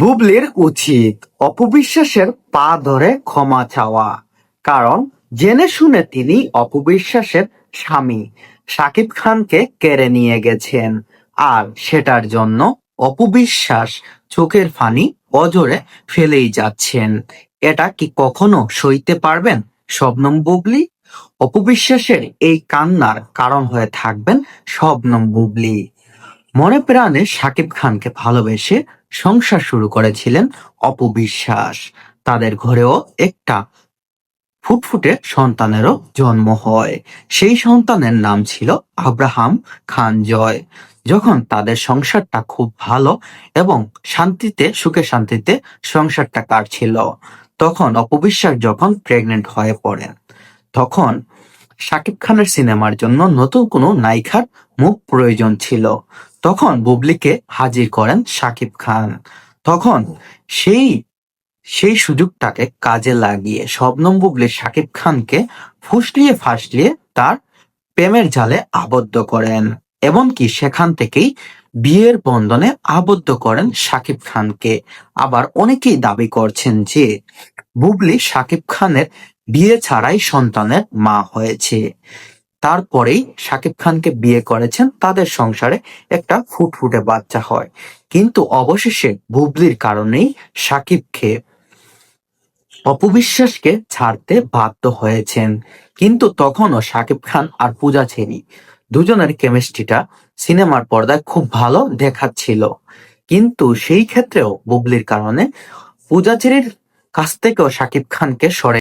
বুবলির উচিত অপবিশ্বাসের পা ধরে ক্ষমা চাওয়া, কারণ জেনে শুনে তিনি অপবিশ্বাসের স্বামী শাকিব খানকে কেড়ে নিয়ে গেছেন। আর সেটার জন্য অপবিশ্বাস চোখের পানি অজরে ফেলেই যাচ্ছেন। এটা কি কখনো সইতে পারবেন শবনম বুবলি? অপবিশ্বাসের এই কান্নার কারণ হয়ে থাকবেন শবনম বুবলি। মনে প্রাণে শাকিব খানকে ভালোবেসে সংসার শুরু করেছিলেন অপবিশ্বাস। তাদের ঘরেও একটা ফুটফুটে সন্তানেরও জন্ম হয়। সেই সন্তানের নাম ছিল আব্রাহাম খান জয়। যখন তাদের সংসারটা খুব ভালো এবং শান্তিতে সুখে শান্তিতে সংসারটা কাটছিল, তখন অপবিশ্বাস যখন প্রেগনেন্ট হয়ে পড়েন, তখন শাকিব খানের সিনেমার জন্য নতুন কোনো নায়িকার মুখ প্রয়োজন ছিল। তখন বুবলিকে হাজির করেন শাকিব খান। তখন সেই সেই সুযোগটাকে কাজে লাগিয়ে শবনম বুবলি শাকিব খানকে ফুসলিয়ে ফাসলিয়ে তার প্রেমের জালে আবদ্ধ করেন। এমনকি সেখান থেকেই বিয়ের বন্ধনে আবদ্ধ করেন শাকিব খানকে। আবার অনেকেই দাবি করছেন যে বুবলি শাকিব খানের বিয়ে ছাড়াই সন্তানের মা হয়েছে। তারপরেই শাকিব খানকে বিয়ে করেছেন, তাদের সংসারে একটা ফুটফুটে বাচ্চা হয়। কিন্তু অবশেষে বুবলির কারণেই শাকিবকে অপবিশ্বাসকে ছাড়তে বাধ্য হয়েছেন। কিন্তু তখনও শাকিব খান আর পূজা চেরি দুজনের কেমিস্ট্রিটা সিনেমার পর্দায় খুব ভালো দেখাচ্ছিল। কিন্তু সেই ক্ষেত্রেও বুবলির কারণে পূজা চেরির কাছ থেকেও শাকিব খানকে সরে